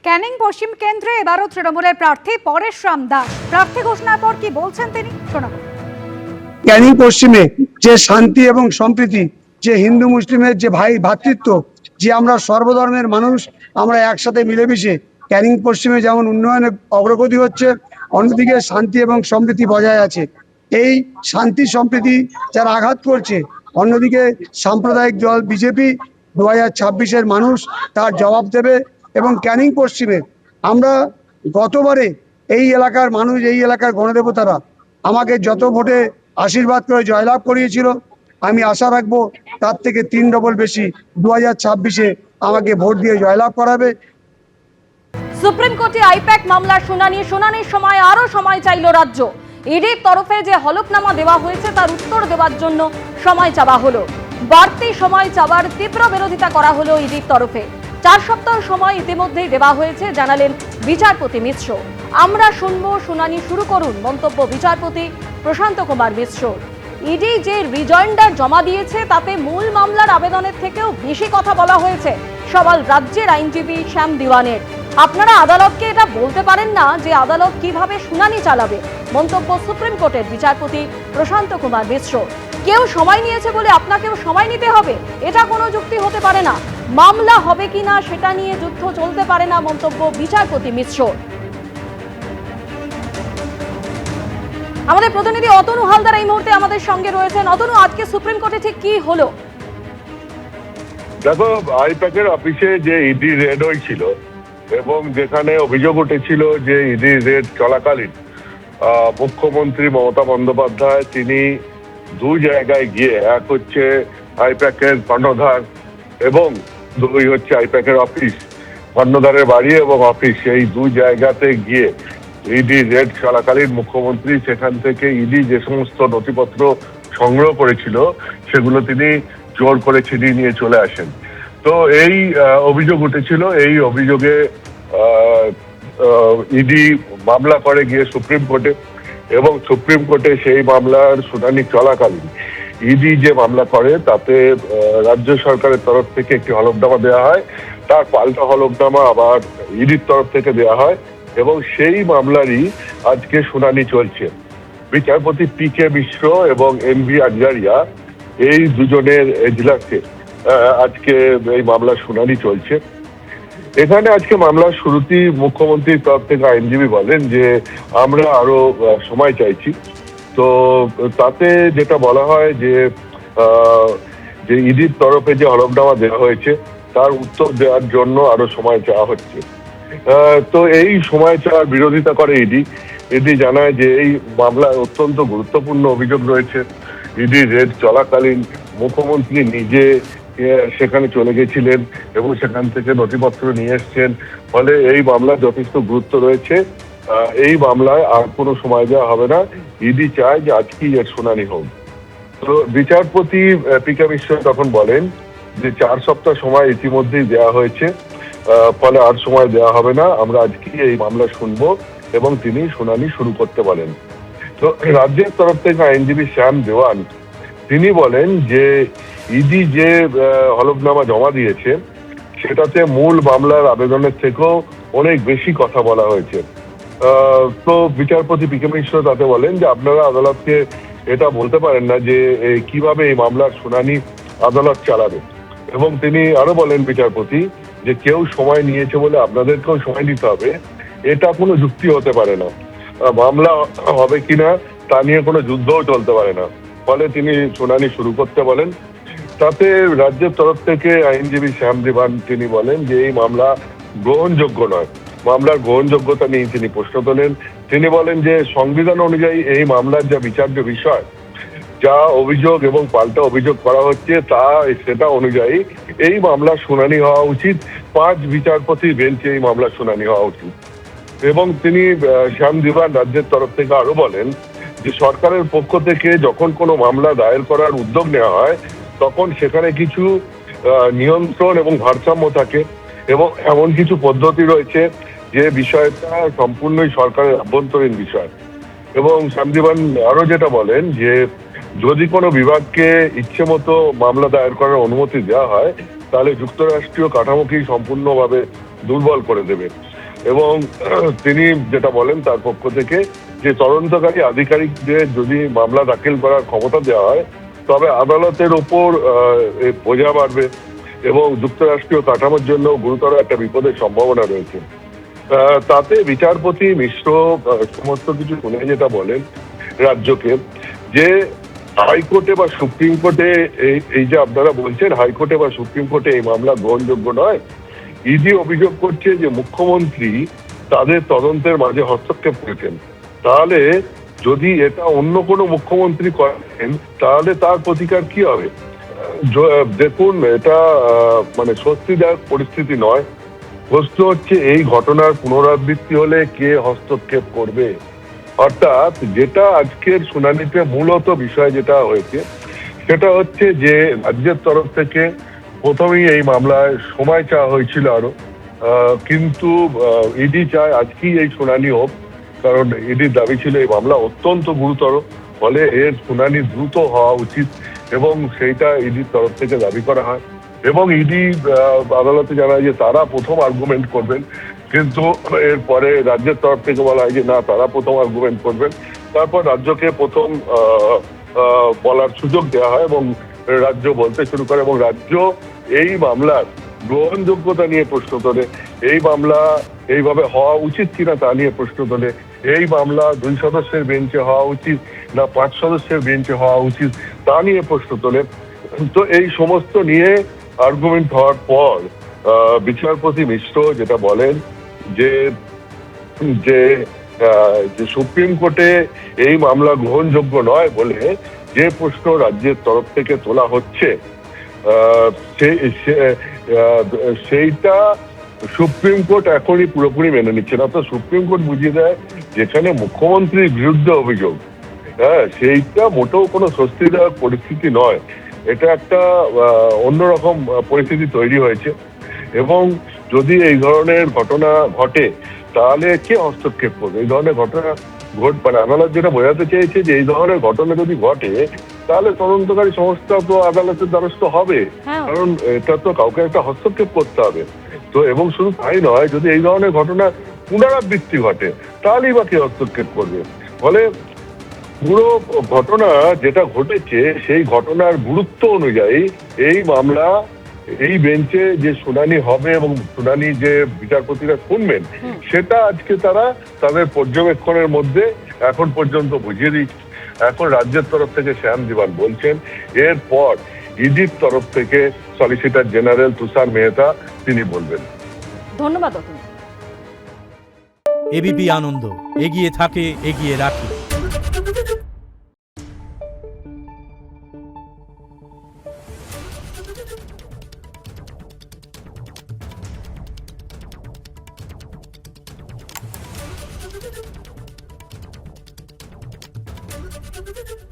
ক্যানিং পশ্চিম কেন্দ্রে এবারও তৃণমূলের প্রার্থী পরেশরাম দাস প্রার্থী ঘোষণার পর কি বলছেন তিনি শোনাবো। ক্যানিং পশ্চিমে যে শান্তি এবং সম্প্রীতি, যে হিন্দু মুসলিমের যে ভাই ভ্রাতৃত্ব, যে আমরা সর্বধর্মের মানুষ আমরা একসাথে মিলেমিশে ক্যানিং পশ্চিমে যেমন উন্নয়নের অগ্রগতি হচ্ছে, অন্যদিকে শান্তি এবং সম্প্রীতি বজায় আছে। এই শান্তি সম্প্রীতি যারা আঘাত করছে, অন্যদিকে সাম্প্রদায়িক দল বিজেপি 2026-এর মানুষ তার জবাব দেবে। এবং ক্যানিং পশ্চিমে আমরা গতবারে এই এলাকার মানুষ, এই এলাকার গণদেবতারা আমাকে যত ভোটে আশীর্বাদ করে জয়লাভ করিয়েছিল, আমি আশা রাখবো তার থেকে 3 ডবল বেশি 2026-এ আমাকে ভোট দিয়ে জয়লাভ করাবে। সুপ্রিম কোর্টে আইপ্যাক মামলার শুনানির সময় আরো সময় চাইল রাজ্য। ইডির তরফে যে হলফনামা দেওয়া হয়েছে তার উত্তর দেওয়ার জন্য সময় চাওয়া হলো। বাড়তি সময় চাওয়ার তীব্র বিরোধিতা করা হলো ইডির তরফে। 4 সপ্তাহ সময় ইতিমধ্যেই দেওয়া হয়েছে জানালেন বিচারপতি মিশ্র। আমরা শুনবো, শুনানি শুরু করুন, মন্তব্য বিচারপতি প্রশান্ত কুমার মিশ্র। ইডি যে রিজয়েন্ডার জমা দিয়েছে তাতে মূল মামলার আবেদনের থেকেও বেশি কথা বলা হয়েছে। সওয়াল রাজ্যের আইনজীবী শ্যাম দিওয়ানের। আপনারা আদালতকে এটা বলতে পারেন না যে আদালত কিভাবে শুনানি চালাবে, মন্তব্য সুপ্রিম কোর্টের বিচারপতি প্রশান্ত কুমার মিশ্র। কেউ সময় নিয়েছে বলে আপনাকেও সময় নিতে হবে, এটা কোনো যুক্তি হতে পারে না। মামলা হবে কিনা সেটা নিয়ে যুদ্ধ চলতে পারে না, মন্তব্য বিচারপতি মিশ্র। আমাদের প্রতিনিধি অতনু হালদার এই মুহূর্তে আমাদের সঙ্গে রয়েছেন। অতনু, আজকে সুপ্রিম কোর্টে ঠিক কি হলো? দেখো, আইপ্যাকের অফিসে যে ইডি রেড হয়েছিল এবং যেখানে অভিযোগ উঠেছিল যে ইডি রেড চলাকালীন মুখ্যমন্ত্রী মমতা বন্দ্যোপাধ্যায় তিনি 2 জায়গায় গিয়ে, এক হচ্ছে আইপ্যাকের কর্ণধার এবং 2 হচ্ছে আইপ্যাকের অফিস, কর্ণধারের বাড়ি এবং অফিস, এই 2 জায়গাতে গিয়ে ইডি রেড চলাকালীন মুখ্যমন্ত্রী সেখান থেকে ইডি যে সমস্ত নথিপত্র সংগ্রহ করেছিল সেগুলো তিনি জোর করে ছিনিয়ে নিয়ে চলে আসেন। তো এই অভিযোগ উঠেছিল। এই অভিযোগে ইডি মামলা করে গিয়ে সুপ্রিম কোর্টে, এবং সুপ্রিম কোর্টে সেই মামলার শুনানি চলাকালীন ইডি যে মামলা করে তাতে রাজ্য সরকারের তরফ থেকে একটি হলফনামা দেওয়া হয়, তার পাল্টা হলফনামা আবার ইডির তরফ থেকে দেওয়া হয়, এবং সেই মামলারই আজকে শুনানি চলছে। বিচারপতি পি.কে. মিশ্র এবং এম.ভি. আঞ্জারিয়া এই দুজনের এজলাসে আজকে এই মামলার শুনানি চলছে। এখানে আজকে মামলার শুরুতেই মুখ্যমন্ত্রীর তরফ থেকে আইনজীবী বলেন যে আমরা আরো সময় চাইছি। তো তাতে যেটা বলা হয় যে ইডির তরফে যে হলফনামা দেওয়া হয়েছে তার উত্তর দেওয়ার জন্য আরো সময় চাওয়া হচ্ছে। তো এই সময় চাওয়ার বিরোধিতা করে ইডি জানায় যে এই মামলায় অত্যন্ত গুরুত্বপূর্ণ অভিযোগ রয়েছে। ইডি রেড চলাকালীন মুখ্যমন্ত্রী নিজে সেখানে চলে গেছিলেন এবং সেখান থেকে নথিপত্র নিয়ে এসছেন, ফলে এই মামলার যথেষ্ট গুরুত্ব রয়েছে। এই মামলায় আর কোনো সময় দেওয়া হবে না। ইডি চায় যে আজকেই এর শুনানি হোক। তো বিচারপতি পি.কে. মিশ্র তখন বলেন যে 4 সপ্তাহ সময় ইতিমধ্যেই দেওয়া হয়েছে, ফলে আর সময় দেওয়া হবে না, আমরা আজকেই এই মামলা শুনবো, এবং তিনি শুনানি শুরু করতে বলেন। তো রাজ্যের তরফ থেকে আইনজীবী শ্যাম দেওয়ান তিনি বলেন যে ইডি যে হলফনামা জমা দিয়েছে সেটাতে মূল মামলার আবেদনের থেকেও অনেক বেশি কথা বলা হয়েছে। তো বিচারপতি পি.কে. মিশ্র তাতে বলেন যে আপনারা আদালতকে এটা বলতে পারেন না যে কিভাবে এই মামলার শুনানি আদালত চালাবে, এবং তিনি আরো বলেন বিচারপতি যে কেউ সময় নিয়েছে বলে আপনাদেরকেও সময় নিতে হবে, এটা কোনো যুক্তি হতে পারে না। মামলা হবে কিনা তা নিয়ে কোনো যুদ্ধও চলতে পারে না, ফলে তিনি শুনানি শুরু করতে বলেন। তাতে রাজ্যের তরফ থেকে আইনজীবী শ্যাম দেওয়ান তিনি বলেন যে এই মামলা গ্রহণযোগ্য নয়। মামলার গ্রহণযোগ্যতা নিয়ে তিনি প্রশ্ন তোলেন। তিনি বলেন যে সংবিধান অনুযায়ী এই মামলার যা বিচার্য বিষয়, যা অভিযোগ এবং পাল্টা অভিযোগ করা হচ্ছে সেটা অনুযায়ী এই মামলার শুনানি হওয়া উচিত, 5 বিচারপতির বেঞ্চে এই মামলার শুনানি হওয়া উচিত। এবং তিনি শ্যাম দেওয়ান রাজ্যের তরফ থেকে আরো বলেন যে সরকারের পক্ষ থেকে যখন কোনো মামলা দায়ের করার উদ্যোগ নেওয়া হয় তখন সেখানে কিছু নিয়ন্ত্রণ এবং ভারসাম্য থাকে, এবং এমন কিছু পদ্ধতি রয়েছে যে বিষয়টা সম্পূর্ণই সরকারের আভ্যন্তরীণ বিষয়। এবং শ্যাম দেওয়ান আরো যেটা বলেন যে যদি কোনো বিভাগকে ইচ্ছে মতো মামলা দায়ের করার অনুমতি দেওয়া হয় তাহলে যুক্তরাষ্ট্রীয় কাঠামোকেই সম্পূর্ণভাবে দুর্বল করে দেবে। এবং তিনি যেটা বলেন তার পক্ষ থেকে যে তদন্তকারী আধিকারিকদের যদি মামলা দাখিল করার ক্ষমতা দেওয়া হয় তবে আদালতের ওপর বোঝা বাড়বে এবং যুক্তরাষ্ট্রীয় কাঠামোর জন্য গুরুতর একটা বিপদের সম্ভাবনা রয়েছে। তাতে বিচারপতি মিশ্র সমস্ত কিছু শুনে যেটা বলেন রাজ্যকে যে হাইকোর্টে বা সুপ্রিম কোর্টে এই যে আপনারা বলছেন হাইকোর্টে বা সুপ্রিম কোর্টে এই মামলা গ্রহণযোগ্য নয়। ইডি অভিযোগ করছে যে মুখ্যমন্ত্রী তাদের তদন্তের মাঝে হস্তক্ষেপ করেছেন। তাহলে যদি এটা অন্য কোনো মুখ্যমন্ত্রী করেন তাহলে তার প্রতিকার কি হবে? দেখুন, এটা মানে স্বস্তিদায়ক পরিস্থিতি নয়। প্রশ্ন হচ্ছে এই ঘটনার পুনরাবৃত্তি হলে কে হস্তক্ষেপ করবে? অর্থাৎ যেটা আজকের শুনানিতে মূলত বিষয় যেটা হয়েছে সেটা হচ্ছে যে রাজ্যের তরফ থেকে প্রথমেই এই মামলায় সময় চাওয়া হয়েছিল আরো, কিন্তু ইডি চায় আজকেই এই শুনানি হোক, কারণ ইডির দাবি ছিল এই মামলা অত্যন্ত গুরুতর, ফলে এর শুনানি দ্রুত হওয়া উচিত এবং সেইটা ইডির তরফ থেকে দাবি করা হয়। এবং ইডি আদালতে জানায় যে তারা প্রথম আর্গুমেন্ট করবেন, কিন্তু এরপরে রাজ্যের তরফ থেকে বলা হয় যে না, তারা প্রথম আর্গুমেন্ট করবেন। তারপর রাজ্যকে প্রথম বলার সুযোগ দেওয়া হয় এবং রাজ্য বলতে শুরু করে এবং রাজ্য এই মামলার গ্রহণযোগ্যতা নিয়ে প্রশ্ন তোলে, এই মামলা এইভাবে হওয়া উচিত কিনা তা নিয়ে প্রশ্ন তোলে, এই মামলা 2 সদস্যের বেঞ্চে হওয়া উচিত না 5 সদস্যের বেঞ্চে হওয়া উচিত তা নিয়ে প্রশ্ন তোলে। তো এই সমস্ত নিয়ে আর্গুমেন্ট হওয়ার পর বিচারপতি মিশ্র যেটা বলেন যে যে সুপ্রিম কোর্টে এই মামলা গ্রহণযোগ্য নয় বলে যে প্রশ্ন রাজ্যের তরফ থেকে তোলা হচ্ছে সেইটা সুপ্রিম কোর্ট এখনই পুরোপুরি মেনে নিচ্ছে না। তো সুপ্রিম কোর্ট বুঝিয়ে দেয় যেখানে মুখ্যমন্ত্রীর বিরুদ্ধে অভিযোগ, সেইটা মোটেও কোনো স্বস্তিদায়ক পরিস্থিতি নয়। এটা একটা অন্যরকম পরিস্থিতি তৈরি হয়েছে এবং যদি এই ধরনের ঘটনা ঘটে তাহলে কে হস্তক্ষেপ করবে? এই ধরনের ঘটনা মানে আদালত যেটা বোঝাতে চেয়েছে যে এই ধরনের ঘটনা যদি ঘটে তাহলে তদন্তকারী সংস্থা তো আদালতের দ্বারস্থ হবে, কারণ এটা তো কাউকে একটা হস্তক্ষেপ করতে হবে। তো এবং শুধু তাই নয়, যদি এই ধরনের ঘটনা পুনরাবৃত্তি ঘটে তাহলেই বা কে হস্তক্ষেপ করবে? ফলে পুরো ঘটনা যেটা ঘটেছে সেই ঘটনার গুরুত্ব অনুযায়ী এই মামলা এই বেঞ্চে যে শুনানি হবে এবং শুনানি যে বিচারপতিরা শুনবেন সেটা আজকে তারা তাদের পর্যবেক্ষণের মধ্যে এখন পর্যন্ত বুঝিয়ে দিচ্ছে। এখন রাজ্যের তরফ থেকে শ্যাম দিবান বলছেন, এরপর ইডির তরফ থেকে সলিসিটর জেনারেল তুষার মেহতা তিনি বলবেন। ধন্যবাদ অতুল। এবিপি আনন্দ এগিয়ে থাকে, এগিয়ে রাখে। Thank you.